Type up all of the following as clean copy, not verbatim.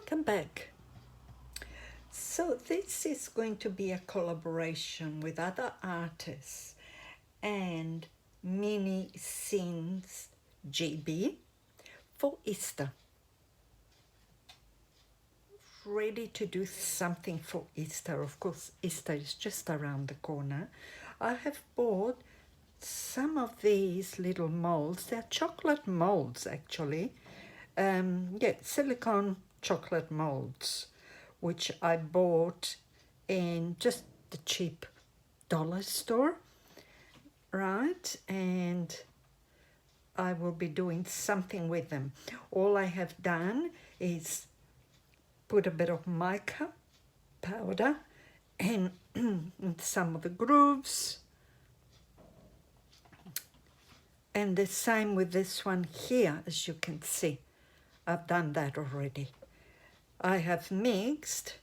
Welcome back. So this is going to be a collaboration with other artists and Mini Scenes GB for Easter. Ready to do something for Easter. Of course, Easter is just around the corner. I have bought some of these little molds. They're chocolate molds actually. Silicone chocolate molds, which I bought in just the cheap dollar store, right? And I will be doing something with them. All I have done is put a bit of mica powder and some of the grooves. And the same with this one here, as you can see. I've done that already. I have mixed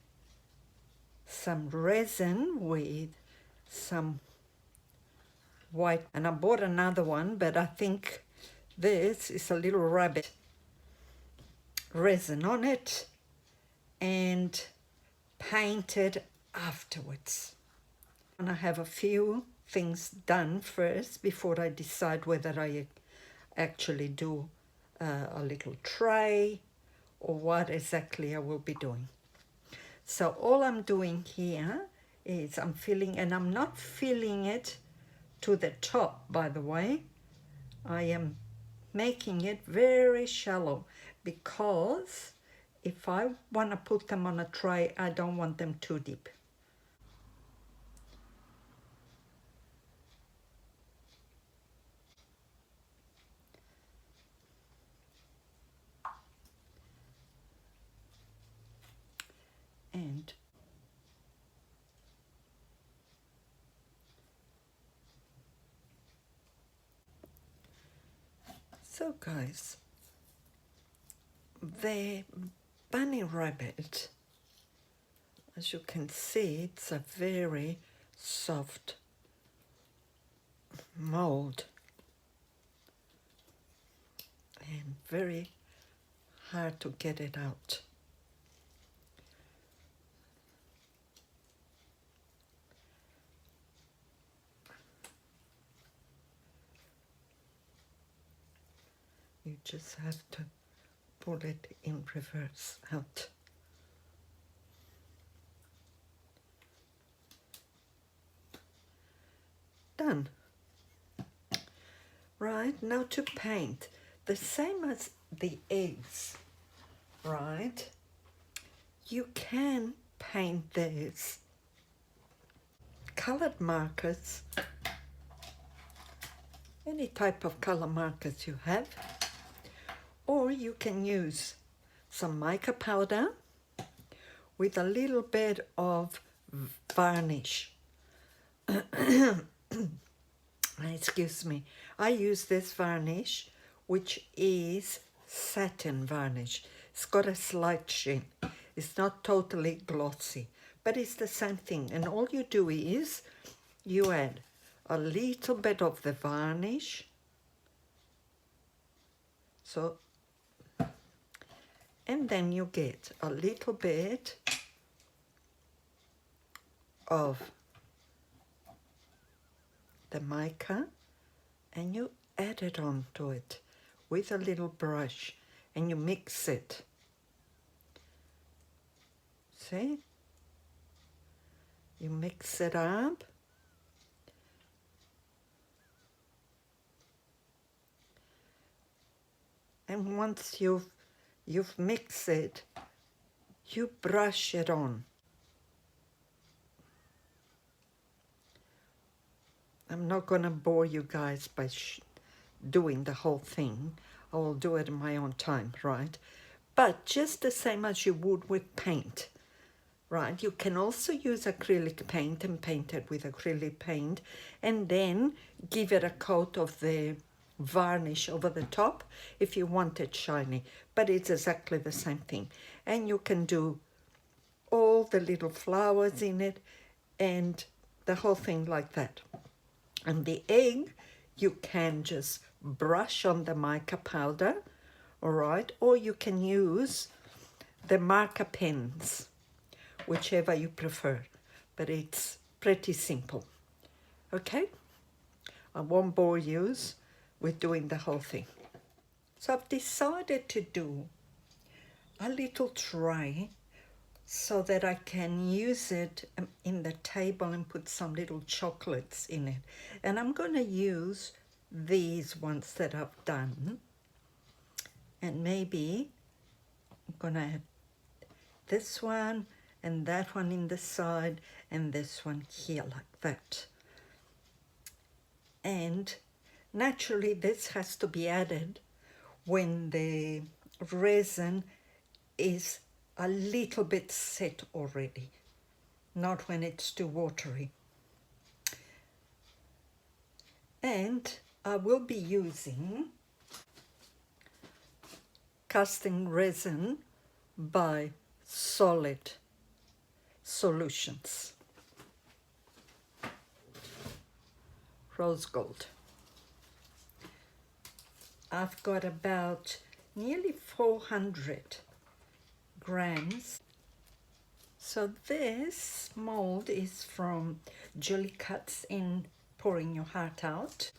some resin with some white, and I bought another one, but I think this is a little rabbit resin on it and painted afterwards. And I have a few things done first before I decide whether I actually do a little tray or what exactly I will be doing. So all I'm doing here is I'm filling, and I'm not filling it to the top, by the way. I am making it very shallow because if I want to put them on a tray, I don't want them too deep. And so guys, the bunny rabbit, as you can see, it's a very soft mold and very hard to get it out. You just have to pull it in reverse out. Done. Right, now to paint. The same as the eggs, right? You can paint this. Colored markers, any type of color markers you have, or you can use some mica powder with a little bit of varnish. Excuse me. I use this varnish, which is satin varnish. It's got a slight sheen. It's not totally glossy, but it's the same thing. And all you do is you add a little bit of the varnish. So, and then you get a little bit of the mica and you add it onto it with a little brush and you mix it. See? You mix it up. And once you've mixed it, you brush it on. I'm not going to bore you guys by doing the whole thing. I will do it in my own time, right? But just the same as you would with paint, right? You can also use acrylic paint and paint it with acrylic paint and then give it a coat of the varnish over the top if you want it shiny. But it's exactly the same thing. And you can do all the little flowers in it and the whole thing like that. And the egg, you can just brush on the mica powder, all right? Or you can use the marker pens, whichever you prefer, but it's pretty simple. Okay, I won't bore you with doing the whole thing. So I've decided to do a little tray so that I can use it in the table and put some little chocolates in it. And I'm going to use these ones that I've done, and maybe I'm going to add this one and that one in the side and this one here like that. And naturally this has to be added when the resin is a little bit set already, not when it's too watery. And I will be using casting resin by Solid Solutions, rose gold. I've got about nearly 400 grams. So this mold is from Julie Cuts in Pouring Your Heart Out.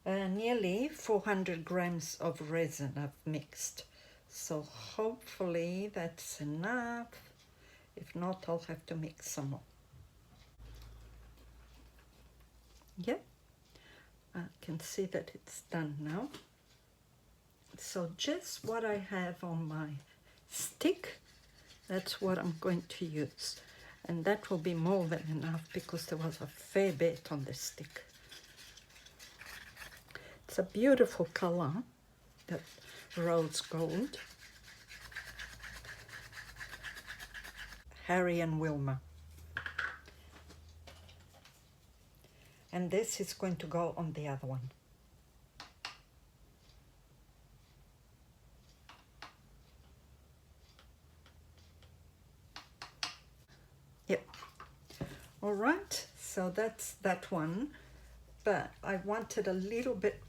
Nearly 400 grams of resin I've mixed. So hopefully that's enough. If not, I'll have to mix some more. Yep, I can see that it's done now. So just what I have on my stick, that's what I'm going to use. And that will be more than enough because there was a fair bit on the stick. It's a beautiful color, that rose gold. Harry and Wilma. And this is going to go on the other one. Yep. All right, so that's that one. But I wanted a little bit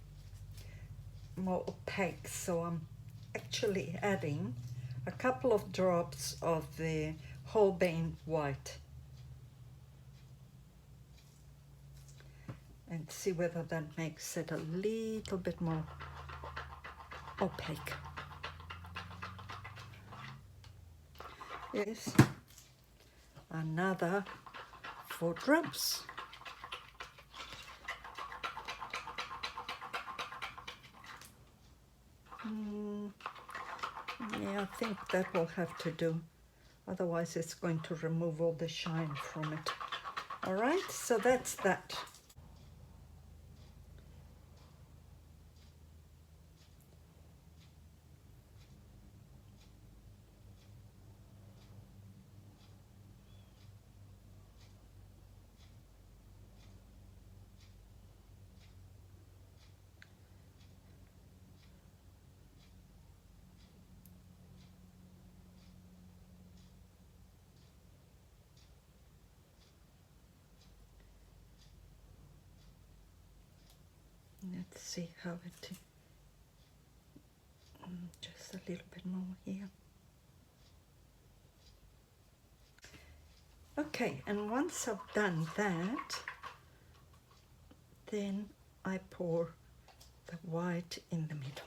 more opaque, so I'm actually adding a couple of drops of the Holbein white. And see whether that makes it a little bit more opaque. Yes, another 4 drops. Yeah, I think that will have to do. Otherwise it's going to remove all the shine from it. All right, so that's that. Let's see how it, just a little bit more here. Okay, and once I've done that, then I pour the white in the middle.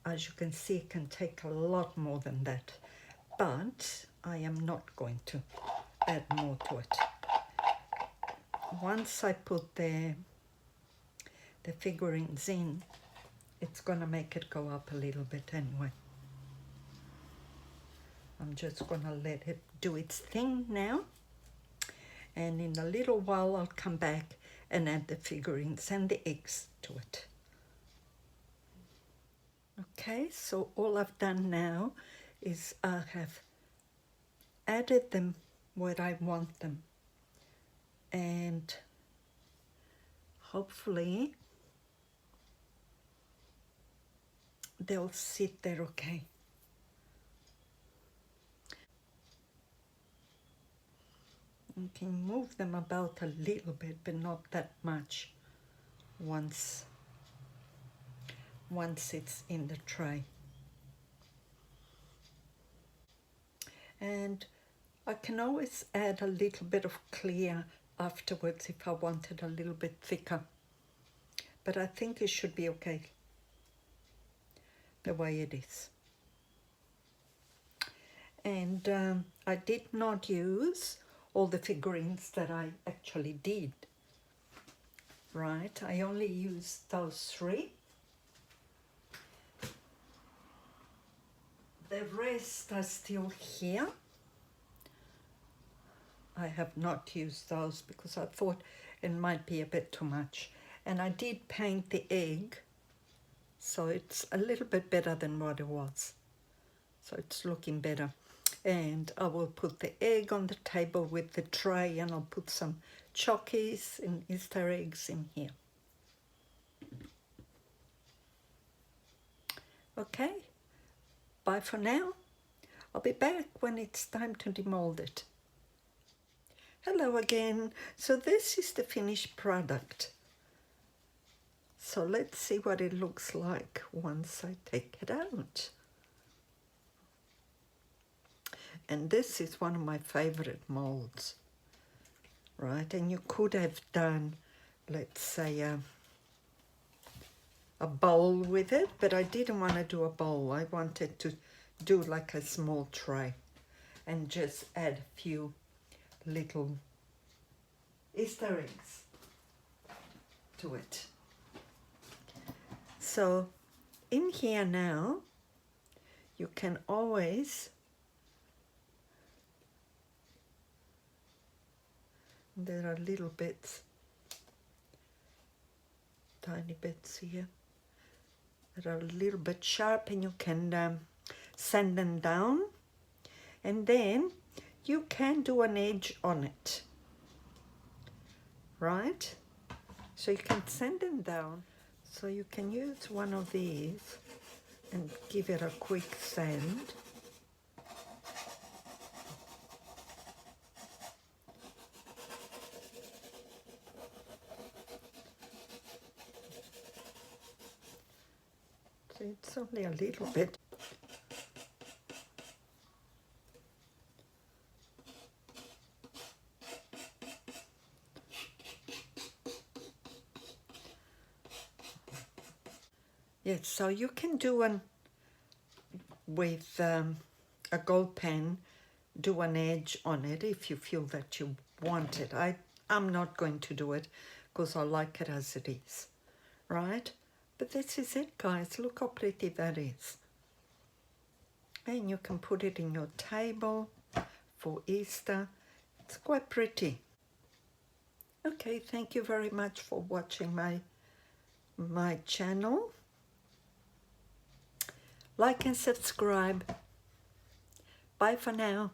As you can see, it can take a lot more than that, but I am not going to add more to it. Once I put the figurines in, it's going to make it go up a little bit anyway. I'm just going to let it do its thing now, and in a little while I'll come back and add the figurines and the eggs to it. Okay, so all I've done now is I have added them where I want them, and hopefully they'll sit there okay. You can move them about a little bit, but not that much once it's in the tray. And I can always add a little bit of clear afterwards if I want it a little bit thicker. But I think it should be okay the way it is. And I did not use all the figurines that I actually did. Right, I only used those 3. The rest are still here. I have not used those because I thought it might be a bit too much. And I did paint the egg, so it's a little bit better than what it was. So it's looking better. And I will put the egg on the table with the tray, and I'll put some chockies and Easter eggs in here. Okay, bye for now. I'll be back when it's time to demold it. Hello again. So this is the finished product. So let's see what it looks like once I take it out. And this is one of my favorite molds, right? And you could have done, let's say, a bowl with it, but I didn't want to do a bowl. I wanted to do like a small tray and just add a few little Easter eggs to it. So in here now, you can always, there are little bits, tiny bits here that are a little bit sharp, and you can sand them down, and then you can do an edge on it, right? So you can sand them down. So you can use one of these and give it a quick sand. So it's only a little bit. Yes, so you can do one with a gold pen, do an edge on it if you feel that you want it. I'm not going to do it because I like it as it is, right? But this is it, guys. Look how pretty that is. And you can put it in your table for Easter. It's quite pretty. Okay, thank you very much for watching my channel. Like and subscribe. Bye for now.